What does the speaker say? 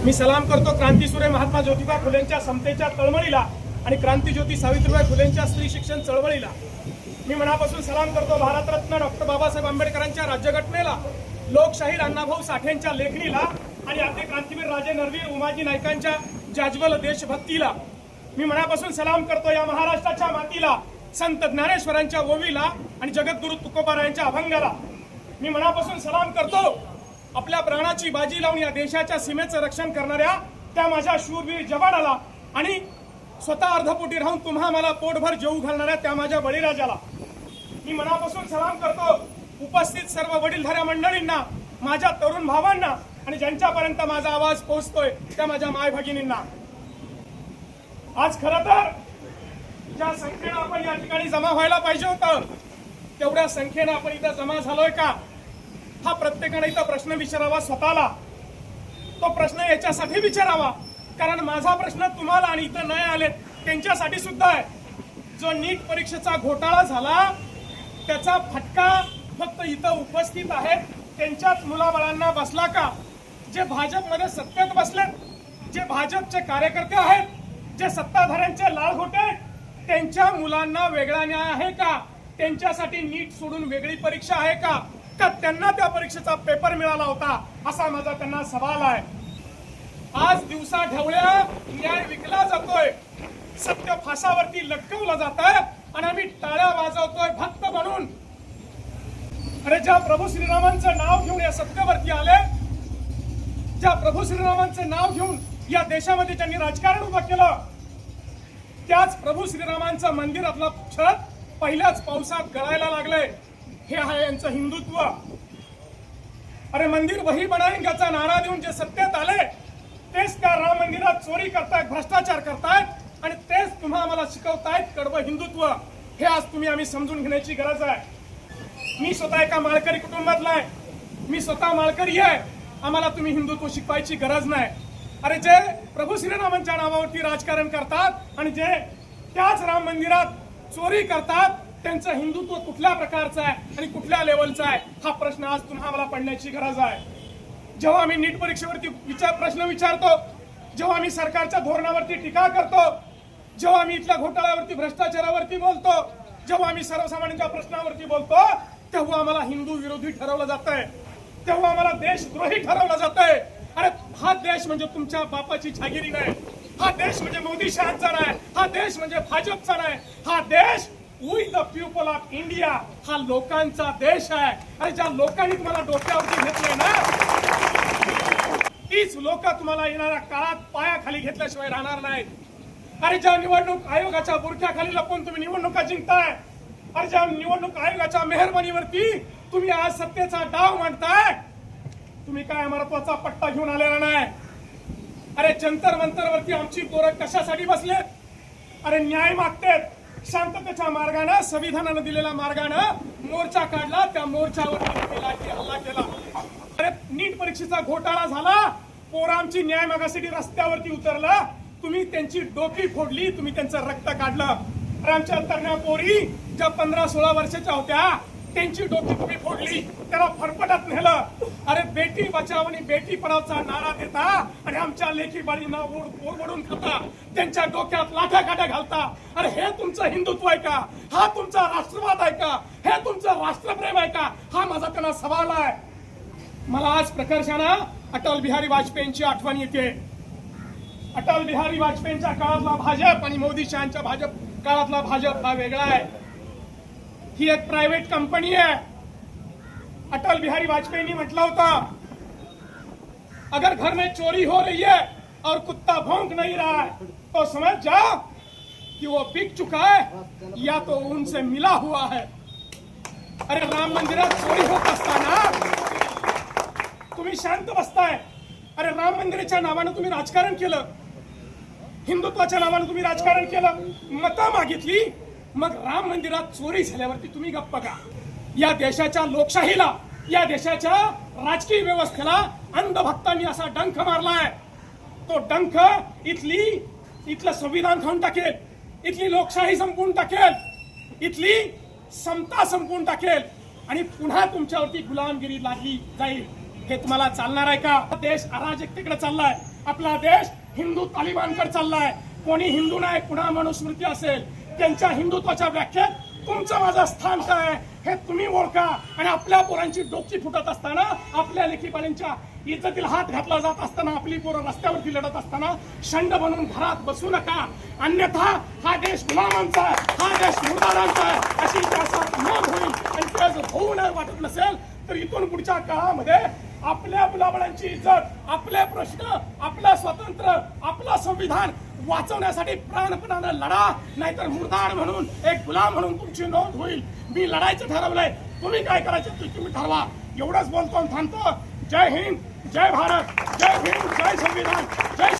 मी सलाम करतो क्रांतीसूर्य महात्मा ज्योतिबा फुलेंच्या समतेच्या तळमळीला आणि क्रांतीज्योती सावित्रीबाई फुलेंच्या स्त्री शिक्षण चळवळीला। मी मनापासून सलाम करतो भारतरत्न डॉक्टर बाबासाहेब आंबेडकरांच्या राज्यघटनेला, लोकशाहीर अण्णाभाऊ साठेंच्या लेखणीला आणि आद्य क्रांतीवीर राजे नरवीर उमाजी नाईकांच्या जाज्वल देशभक्तीला। मी मनापासून सलाम करतो या महाराष्ट्राच्या मातीला, संत ज्ञानेश्वरांच्या ओवीला आणि जगद्गुरु तुकोबारायांच्या अभंगाला। मी मनापासून सलाम करतो आपल्या प्राणाची बाजी लावून या देशाच्या सीमेचं रक्षण करणाऱ्या त्या माझ्या शूरवीर जवानाला आणि स्वतः अर्धपोटी राहून तुम्हा मला पोटभर जेवू घालणाऱ्या त्या माझ्या बळीराजाला। मी मनापासून सलाम करतो उपस्थित सर्व वडीलधाऱ्या मंडळींना, माझ्या तरुण भावांना आणि ज्यांच्यापर्यंत माझा आवाज पोहोचतोय त्या माझ्या माय भगिनींना। आज खरं तर ज्या संख्येनं आपण या ठिकाणी जमा व्हायला पाहिजे होतं तेवढ्या संख्येनं आपण इथं जमा झालोय का, हा प्रत्येकाने इथं प्रश्न विचारावा स्वतःला। तो प्रश्न याच्यासाठी विचारावा कारण माझा प्रश्न तुम्हाला आणि इथं नाही आले त्यांच्यासाठी सुद्धा आहे। जो नीट परीक्षेचा घोटाळा झाला त्याचा फटका फक्त इथं उपस्थित आहेत त्यांच्याच मुलाबाळांना बसला का? जे भाजपमध्ये सत्तेत बसले, जे भाजपचे कार्यकर्ते आहेत, जे सत्ताधाऱ्यांचे लाळघोटे आहेत, त्यांच्या मुलांना वेगळा न्याय आहे का? त्यांच्यासाठी नीट सोडून वेगळी परीक्षा आहे का? का त्यांना त्या परीक्षेचा पेपर मिळाला होता असा माझा त्यांना सवाल आहे। आज दिवसा ढवळ्या न्याय विकला जातोय, सत्य फासावरती लटकवलं जात आहे आणि आम्ही टाळ्या वाजवतोय भक्त म्हणून। अरे ज्या प्रभू श्रीरामांचं नाव घेऊन या सत्तेवरती आले, ज्या प्रभू श्रीरामांचं नाव घेऊन या देशामध्ये ज्यांनी राजकारण उभं केलं, त्याच प्रभू श्रीरामांचं मंदिरातलं छत पहिल्याच पावसात गळायला लागलंय। हे आहे यांचं हिंदुत्व। अरे मंदिर वही बनाएंगेचा नारा देऊन जे सत्तेत आले तेच त्या राम मंदिरात चोरी करतायत, भ्रष्टाचार करतायत आणि तेच तुम्हा आम्हाला शिकवतायत कडवं हिंदुत्व। हे आज तुम्ही आम्ही समजून घेण्याची गरज आहे। मी स्वतः एका माळकरी कुटुंबातला आहे, मी स्वतः माळकरी आहे, आम्हाला तुम्ही हिंदुत्व शिकवायची गरज नाही। अरे जे प्रभू श्रीरामांच्या नावावरती राजकारण करतात आणि जे त्याच राम मंदिरात चोरी करतात त्यांचं हिंदुत्व कुठल्या प्रकारचं आहे आणि कुठल्या लेवलचं आहे हा प्रश्न आज तुम्हाला आम्हाला पडण्याची गरज आहे। जेव्हा आम्ही नीट परीक्षेवरती प्रश्न विचारतो, जेव्हा आम्ही सरकारच्या धोरणावरती टीका करतो, जेव्हा आम्ही इथल्या घोटाळ्यावरती भ्रष्टाचारावरती बोलतो, जेव्हा आम्ही सर्वसामान्यांच्या प्रश्नावरती बोलतो तेव्हा आम्हाला हिंदू विरोधी ठरवलं जातंय, तेव्हा आम्हाला देशद्रोही ठरवलं जातंय। अरे हा देश म्हणजे तुमच्या बापाची जागिरी नाही, हा देश म्हणजे मोदी शहाचा नाही, हा देश म्हणजे भाजपचा नाही, हा देश we the people of India, हा लोकांचा देश आहे। अरे ज्या लोकांनी तुम्हाला डोक्यावरती घेतलंय ना तीच लोक तुम्हाला येणाऱ्या काळात पायाखाली घेतल्याशिवाय राहणार नाहीत। अरे ज्या निवडणूक आयोगाच्या बुरख्याखाली लपून तुम्ही निवडणुका जिंकताय, अरे ज्या निवडणूक आयोगाच्या मेहरबानीवरती तुम्ही आज सत्तेचा डाव मांडताय, तुम्ही काय महत्वाचा पट्टा घेऊन आलेला नाही। अरे जंतर मंतरवरती आमची पोरं कशासाठी बसलेत? अरे न्याय मागतेत, शांततेच्या मार्गाने, संविधानाने दिलेल्या मार्गाने मोर्चा काढला, त्या मोर्चावर हल्ला केला। अरे नीट परीक्षेचा घोटाळा झाला, पोरं आमची न्याय मागासाठी रस्त्यावरती उतरला, तुम्ही त्यांची डोकी फोडली, तुम्ही त्यांचं रक्त काढलं। अरे आमच्या तरण्या पोरी ज्या 15-16 वर्षाच्या होत्या त्यांची डोकी तुम्ही फोडली, त्याला फरफटत नेलं। अरे बेटी बचाव आणि बेटी पढावचा नारा देता आणि आमच्या लेखी बाळींना ओढून खाता, त्यांच्या डोक्यात लाठाकाठ्या घालता। अरे हे तुमचं हिंदुत्व आहे का? हा तुमचा राष्ट्रवाद आहे का? हे तुमचं राष्ट्रप्रेम आहे का? हा माझा त्यांना सवाल आहे। मला आज प्रकर्षानं अटल बिहारी वाजपेयींची आठवण येते। अटल बिहारी वाजपेयींच्या काळातला भाजप आणि मोदी शहांच्या भाजप काळातला भाजप हा वेगळा आहे। ही एक प्राइवेट कंपनी है। अटल बिहारी वाजपेयी ने म्हटलं होतं, अगर घर में चोरी हो रही है और कुत्ता भौंक नहीं रहा है तो समझ जाओ कि वो बिक चुका है या तो उनसे मिला हुआ है। अरे राम मंदिरात चोरी होत असताना तुम्ही शांत बसताय। अरे राम मंदिराच्या नावानं तुम्ही राजकारण केलं, हिंदुत्वाच्या नावानं तुम्ही राजकारण केलं, मतं मागितली, मग राम मंदिरात चोरी झाल्यावरती तुम्ही गप्प का? या देशाच्या लोकशाहीला, या देशाच्या राजकीय व्यवस्थेला अंधभक्तांनी असा डंख मारलाय, तो डंख इथलं संविधान खाऊन टाकेल, इथली लोकशाही संपवून टाकेल, इथली समता संपवून टाकेल आणि पुन्हा तुमच्यावरती गुलामगिरी लागली जाईल। हे तुम्हाला चालणार आहे का? देश अराजकतेकडे चाललाय, आपला देश हिंदू तालिबानकडे चाललाय. कोणी हिंदू नाही, पुन्हा मनुस्मृती असेल, त्यांच्या हिंदुत्वाच्या व्याख्येत तुमचं माझं स्थान काय आहे हे तुम्ही ओळखा. आणि आपल्या पोरांची डोकी फुटत असताना, आपल्या लेखीपालींच्या इज्जतीला हात घातला जात असताना, आपली पोरं रस्त्यावरती लढत असताना शंड बनून घरात बसू नका. अन्यथा हा देश गुलामांचा आहे, हा देश मुर्दारांचा आहे अशी इतिहासात नोंद होईल. आणि ते जर होऊ नाही वाटत नसेल तर इथून पुढच्या काळामध्ये आपल्या मुलाबाळांची इज्जत, आपले प्रश्न, आपलं स्वातंत्र्य, आपलं संविधान वाचवण्यासाठी प्राणपणानं लढा, नाहीतर मुर्दार म्हणून, एक गुलाम म्हणून तुमची नोंद होईल. मी लढायचं ठरवलंय, तुम्ही काय करायचं ते तुम्ही ठरवा. एवढंच बोलतो आणि थांबतो. जय हिंद, जय भारत, जय भीम, जय संविधान, जय